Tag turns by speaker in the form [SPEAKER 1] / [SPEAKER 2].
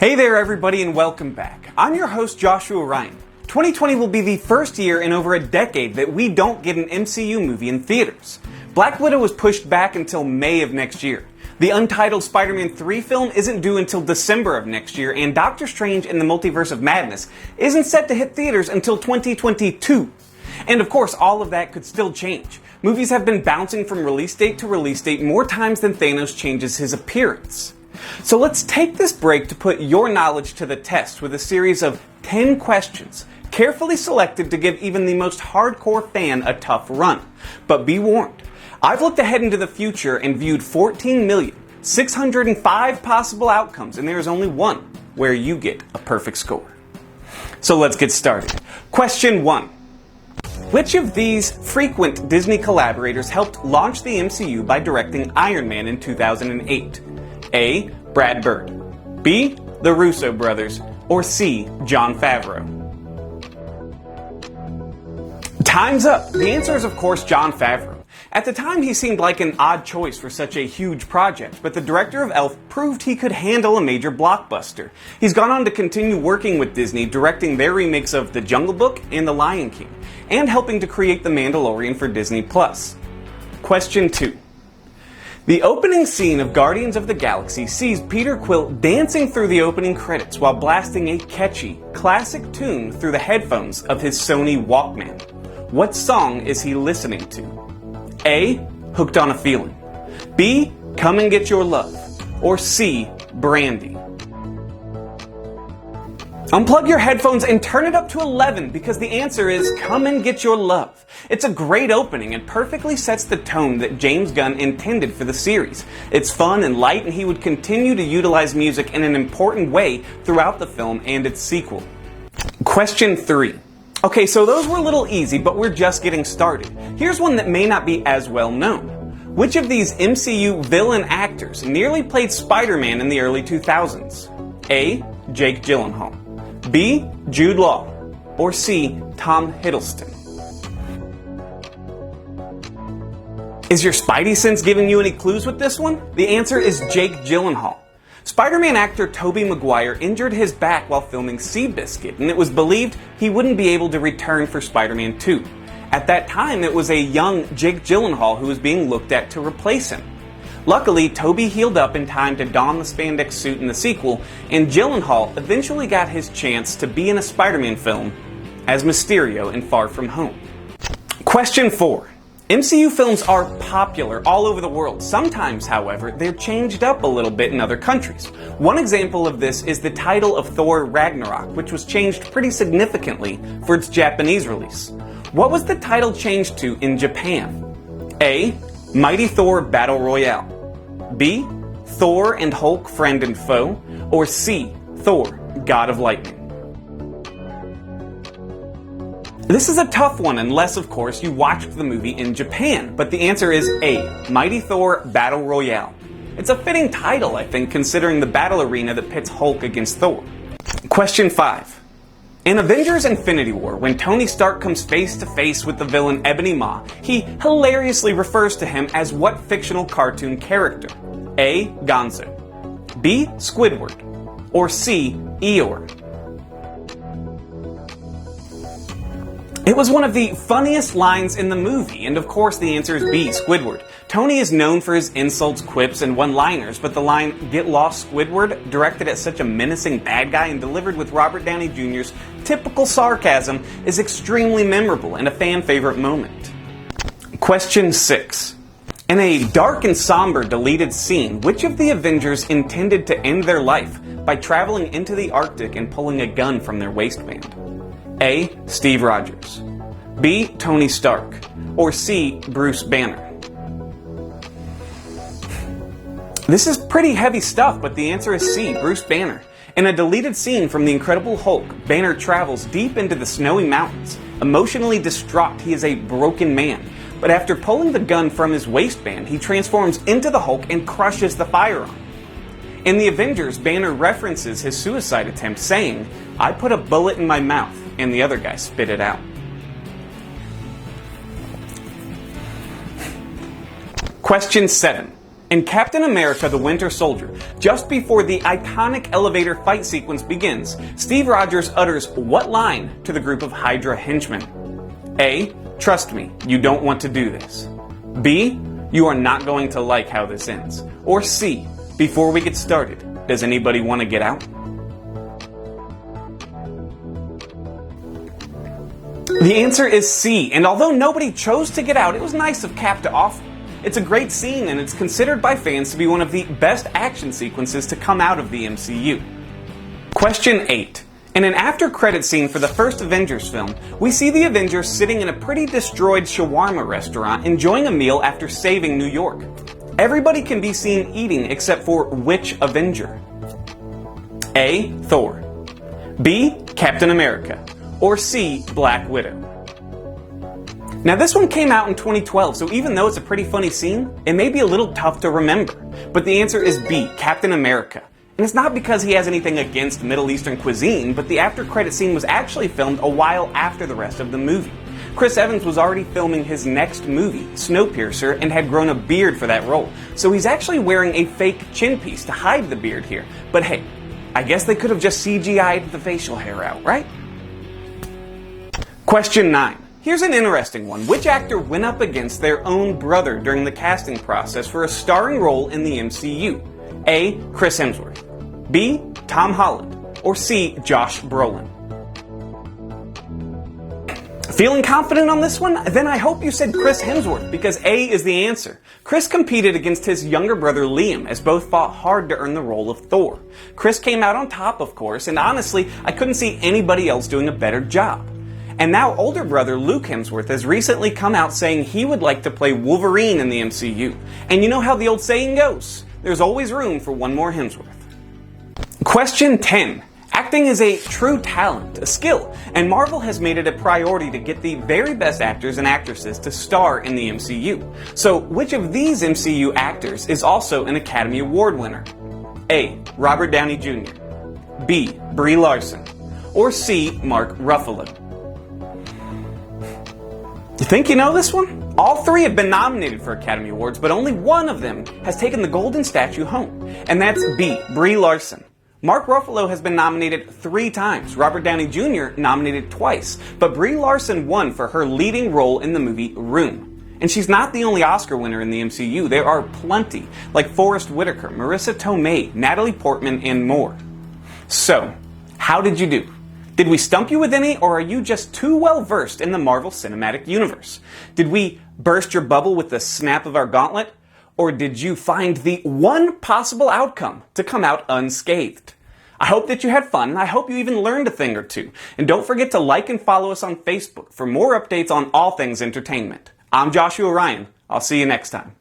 [SPEAKER 1] Hey there everybody and welcome back. I'm your host Joshua Ryan. 2020 will be the first year in over a decade that we don't get an MCU movie in theaters. Black Widow was pushed back until May of next year. The untitled Spider-Man 3 film isn't due until December of next year, and Doctor Strange in the Multiverse of Madness isn't set to hit theaters until 2022. And of course, all of that could still change. Movies have been bouncing from release date to release date more times than Thanos changes his appearance. So let's take this break to put your knowledge to the test with a series of 10 questions, carefully selected to give even the most hardcore fan a tough run. But be warned, I've looked ahead into the future and viewed 14,605 possible outcomes, and there is only one where you get a perfect score. So let's get started. Question 1. Which of these frequent Disney collaborators helped launch the MCU by directing Iron Man in 2008? A. Brad Bird, B. The Russo brothers, or C. Jon Favreau? Time's up! The answer is of course Jon Favreau. At the time he seemed like an odd choice for such a huge project, but the director of Elf proved he could handle a major blockbuster. He's gone on to continue working with Disney, directing their remakes of The Jungle Book and The Lion King, and helping to create The Mandalorian for Disney+. Question 2. The opening scene of Guardians of the Galaxy sees Peter Quill dancing through the opening credits while blasting a catchy, classic tune through the headphones of his Sony Walkman. What song is he listening to? A. Hooked on a Feeling, B. Come and Get Your Love, or C. Brandy? Unplug your headphones and turn it up to 11 because the answer is Come and Get Your Love. It's a great opening and perfectly sets the tone that James Gunn intended for the series. It's fun and light, and he would continue to utilize music in an important way throughout the film and its sequel. Question 3. Okay, so those were a little easy, but we're just getting started. Here's one that may not be as well known. Which of these MCU villain actors nearly played Spider-Man in the early 2000s? A. Jake Gyllenhaal, B. Jude Law, or C. Tom Hiddleston? Is your Spidey sense giving you any clues with this one? The answer is Jake Gyllenhaal. Spider-Man actor Tobey Maguire injured his back while filming Seabiscuit, and it was believed he wouldn't be able to return for Spider-Man 2. At that time, it was a young Jake Gyllenhaal who was being looked at to replace him. Luckily, Tobey healed up in time to don the spandex suit in the sequel, and Gyllenhaal eventually got his chance to be in a Spider-Man film as Mysterio in Far From Home. Question 4. MCU films are popular all over the world. Sometimes, however, they're changed up a little bit in other countries. One example of this is the title of Thor Ragnarok, which was changed pretty significantly for its Japanese release. What was the title changed to in Japan? A. Mighty Thor Battle Royale, B. Thor and Hulk Friend and Foe, or C. Thor God of Lightning? This is a tough one unless, of course, you watched the movie in Japan, but the answer is A. Mighty Thor Battle Royale. It's a fitting title, I think, considering the battle arena that pits Hulk against Thor. Question 5. In Avengers Infinity War, when Tony Stark comes face to face with the villain Ebony Maw, he hilariously refers to him as what fictional cartoon character? A. Gonzo, B. Squidward, or C. Eeyore? It was one of the funniest lines in the movie, and of course the answer is B. Squidward. Tony is known for his insults, quips, and one-liners, but the line, "Get lost, Squidward," directed at such a menacing bad guy and delivered with Robert Downey Jr.'s typical sarcasm, is extremely memorable and a fan-favorite moment. Question 6. In a dark and somber deleted scene, which of the Avengers intended to end their life by traveling into the Arctic and pulling a gun from their waistband? A. Steve Rogers, B. Tony Stark, or C. Bruce Banner? This is pretty heavy stuff, but the answer is C. Bruce Banner. In a deleted scene from The Incredible Hulk, Banner travels deep into the snowy mountains. Emotionally distraught, he is a broken man. But after pulling the gun from his waistband, he transforms into the Hulk and crushes the firearm. In The Avengers, Banner references his suicide attempt, saying, "I put a bullet in my mouth, and the other guy spit it out." Question 7. In Captain America the Winter Soldier, just before the iconic elevator fight sequence begins, Steve Rogers utters what line to the group of Hydra henchmen? A. Trust me, you don't want to do this. B. You are not going to like how this ends. Or C. Before we get started, does anybody want to get out? The answer is C, and although nobody chose to get out, it was nice of Cap to offer. It's a great scene, and it's considered by fans to be one of the best action sequences to come out of the MCU. Question 8. In an after-credit scene for the first Avengers film, we see the Avengers sitting in a pretty destroyed shawarma restaurant enjoying a meal after saving New York. Everybody can be seen eating except for which Avenger? A. Thor. B. Captain America. Or C. Black Widow. Now this one came out in 2012, so even though it's a pretty funny scene, it may be a little tough to remember. But the answer is B, Captain America. And it's not because he has anything against Middle Eastern cuisine, but the after-credit scene was actually filmed a while after the rest of the movie. Chris Evans was already filming his next movie, Snowpiercer, and had grown a beard for that role. So he's actually wearing a fake chin piece to hide the beard here. But hey, I guess they could have just CGI'd the facial hair out, right? Question 9. Here's an interesting one. Which actor went up against their own brother during the casting process for a starring role in the MCU? A. Chris Hemsworth. B. Tom Holland. Or C. Josh Brolin. Feeling confident on this one? Then I hope you said Chris Hemsworth, because A is the answer. Chris competed against his younger brother Liam, as both fought hard to earn the role of Thor. Chris came out on top, of course, and honestly, I couldn't see anybody else doing a better job. And now older brother Luke Hemsworth has recently come out saying he would like to play Wolverine in the MCU. And you know how the old saying goes, there's always room for one more Hemsworth. Question 10. Acting is a true talent, a skill, and Marvel has made it a priority to get the very best actors and actresses to star in the MCU. So which of these MCU actors is also an Academy Award winner? A. Robert Downey Jr. B. Brie Larson. Or C. Mark Ruffalo. You think you know this one? All three have been nominated for Academy Awards, but only one of them has taken the golden statue home. And that's B, Brie Larson. Mark Ruffalo has been nominated 3 times, Robert Downey Jr. nominated twice, but Brie Larson won for her leading role in the movie Room. And she's not the only Oscar winner in the MCU. There are plenty, like Forrest Whitaker, Marissa Tomei, Natalie Portman, and more. So, how did you do? Did we stump you with any, or are you just too well versed in the Marvel Cinematic Universe? Did we burst your bubble with the snap of our gauntlet? Or did you find the one possible outcome to come out unscathed? I hope that you had fun, and I hope you even learned a thing or two. And don't forget to like and follow us on Facebook for more updates on all things entertainment. I'm Joshua Ryan. I'll see you next time.